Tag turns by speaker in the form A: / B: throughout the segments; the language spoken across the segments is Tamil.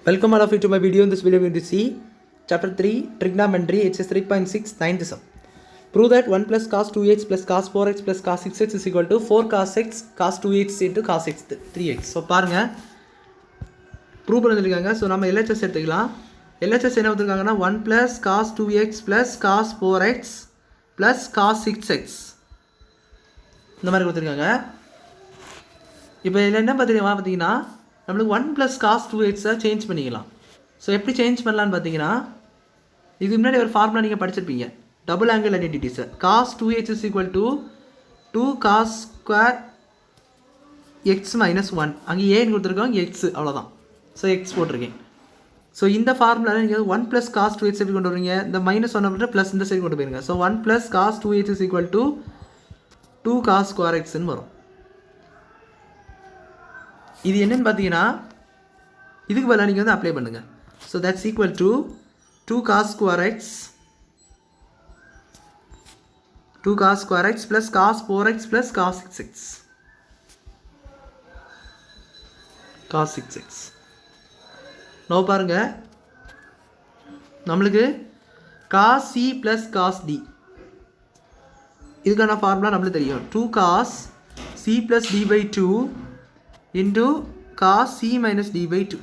A: Welcome all of you to my video. In this video we will see chapter 3 trigonometry exercise 3.6 9th sum. Prove that 1 plus cos 2x plus cos 4x plus cos 6x is equal to 4 cos x cos 2x into cos x 3x. So பாருங்க ப்ரூவ் பண்ணிருக்காங்க. ஸோ நம்ம LHS எடுத்துக்கலாம். LHS என்ன கொடுத்துருக்காங்கன்னா 1 plus cos 2x plus cos 4x plus cos 6x இந்த மாதிரி கொடுத்துருக்காங்க. இப்போ இதில் என்ன பார்த்தீங்கன்னா நம்மளுக்கு 1 + cos 2x சேஞ்ச் பண்ணிக்கலாம். ஸோ எப்படி சேஞ்ச் பண்ணலான்னு பார்த்தீங்கன்னா இதுக்கு முன்னாடி ஒரு ஃபார்முலா நீங்கள் படிச்சிருப்பீங்க டபுள் ஆங்கிள் ஐடென்டிட்டிஸை. cos 2x is equal to 2 cos square x minus 1. அங்கே ஏன்னு கொடுத்துருக்கோம் x அவ்வளோதான். ஸோ x போட்டிருக்கேன். ஸோ இந்த ஃபார்முலாவில் நீங்கள் 1 + cos 2x எப்படி கொண்டு வருவீங்க, இந்த -1 அப்படின்ற ப்ளஸ் இந்த சைடு கொண்டு போயிருங்க. So 1 + cos 2x is equal to 2 cos square xன்னு வரும். இது என்னன்னு பார்த்தீங்கன்னா இதுக்கு பதிலாக நீங்கள் வந்து அப்ளை பண்ணுங்கள். So that's equal to 2 cos square x plus cos 4x plus cos 6x. No பாருங்க நம்மளுக்கு cos c plus cos d இதுக்கான ஃபார்முலா நம்மளுக்கு தெரியும். 2 cos c plus d by 2 into cos c minus d by 2.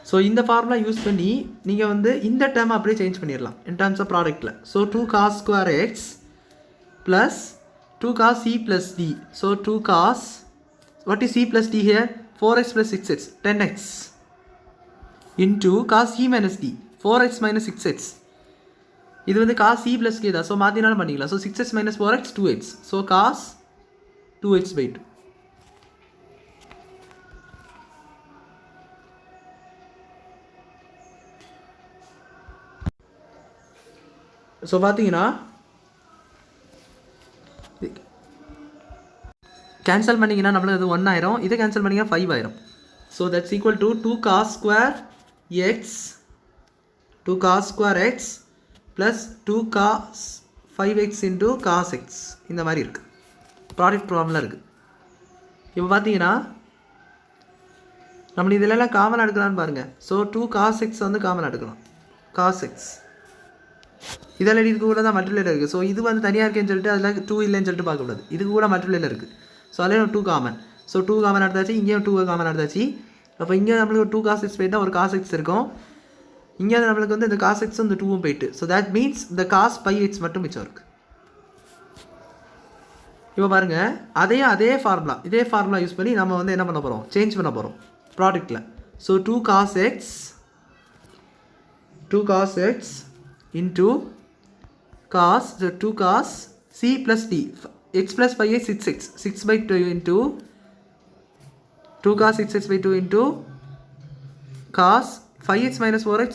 A: So இந்த ஃபார்முலா யூஸ் பண்ணி நீங்கள் வந்து இந்த டேர்ம் அப்படியே சேஞ்ச் பண்ணிடலாம் இன் டேர்ம்ஸ் ஆஃப் ப்ராடக்ட்டில். So 2 cos square x plus 2 cos c plus d. So 2 cos, what is c plus d here? 4x plus 6x, 10x into cos c minus d, 4x minus 6x. இது வந்து cos c plus k தான். ஸோ மாற்றினாலும் பண்ணிக்கலாம். So 6x minus 4x 2x. So cos 2x by 2. So பார்த்தீங்கன்னா கேன்சல் பண்ணிங்கன்னா நம்மளுக்கு அது 1 ஆயிரும். இதை கேன்சல் பண்ணிங்கன்னா 5 ஆயிரும். So that's equal to 2 cos square x plus 2 cos 5x into cos x இந்த மாதிரி இருக்குது. ப்ராடக்ட் ப்ராப்ளம் இருக்குது. இப்போ பார்த்தீங்கன்னா நம்ம இதிலெல்லாம் காமனாக எடுக்கலான்னு பாருங்கள். ஸோ 2 cos x வந்து காமனாக எடுக்கலாம். cos x இதெல்லாம் இதுக்கு கூட தான் மல்டிப்ளைல இருக்குது. ஸோ இது வந்து தனியாக இருக்கேன்னு சொல்லிட்டு அதில் 2 இல்லைன்னு சொல்லிட்டு பார்க்கக்கூடாது. இதுக்கு கூட மல்டிப்ளைல இருக்குது. ஸோ அதில் 2 காமன். ஸோ 2 காமன் எடுத்தாச்சு, இங்கேயும் 2 காமன் எடுத்தாச்சு. அப்போ இங்கே நம்மளுக்கு 2 cos x போயிட்டா ஒரு cos x இருக்கும். இங்கே நம்மளுக்கு வந்து இந்த cos x இந்த 2வும் போயிட்டு. ஸோ தட் மீன்ஸ் இந்த cos πx மட்டும் மிச்சம் இருக்குது. இப்போ பாருங்கள் அதே ஃபார்முலா யூஸ் பண்ணி நம்ம வந்து என்ன பண்ண போகிறோம், சேஞ்ச் பண்ண போகிறோம் ப்ராடக்ட்டில். So 2 cos x into cos, so 2 cos c plus d, x plus 5x 6 by 2 into 2 cos 6x by 2 into cos 5x minus 4x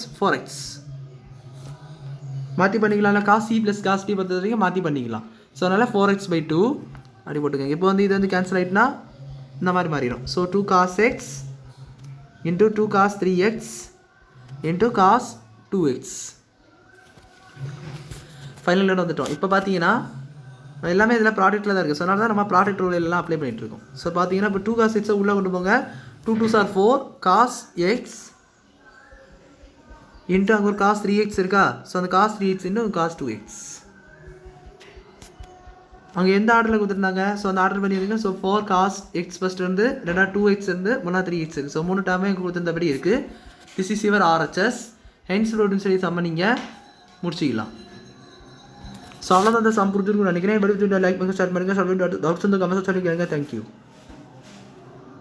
A: மாற்றி பண்ணிக்கலாம். cos c plus cos d பொறுத்த வரைக்கும் மாற்றி பண்ணிக்கலாம். ஸோ அதனால் 4x by 2 அப்படி போட்டுக்கோங்க. இப்போ வந்து இது வந்து கேன்சல் ஆகிட்டுனா இந்த மாதிரி மாறிடும். So 2 cos x into 2 cos 3x into cos 2x. ஃபைனலில் வந்துட்டோம். இப்போ பார்த்தீங்கன்னா எல்லாமே இதில் ப்ராடக்ட்டில் தான் இருக்குது. ஸோ அதனால தான் நம்ம ப்ராடக்ட் ரூல் எல்லாம் அப்ளை பண்ணிகிட்ருக்கோம். ஸோ பார்த்தீங்கன்னா இப்போ 2 cos x உள்ளே கொண்டு போங்க. 2 2s are 4 cos x into அங்கே ஒரு cos 3x இருக்கா. ஸோ அந்த cos 3x into cos 2x அங்கே எந்த ஆர்டரில் கொடுத்துருந்தாங்க. ஸோ அந்த ஆர்டர் பண்ணியிருந்தீங்க. ஸோ 4 cos x ஃபஸ்ட் இருந்து 2x இருந்து 3x இருக்குது. ஸோ 3 டேர்மே கொடுத்துருந்தபடி இருக்குது. This is your RHS. Hence ரோடுன்னு சொல்லி சம்ம நீங்கள் முடிச்சிக்கலாம். ஸோ அவ்வளோதான் அந்த சம் புரிஞ்சுருக்குன்னு நினைக்கிறேன். லைக் பண்ணுங்கள், ஷேர் பண்ணுங்கள், டவுட்ஸ் வந்து கமெண்ட்ஸ் சொல்லி கேளுங்க. தேங்க்யூ.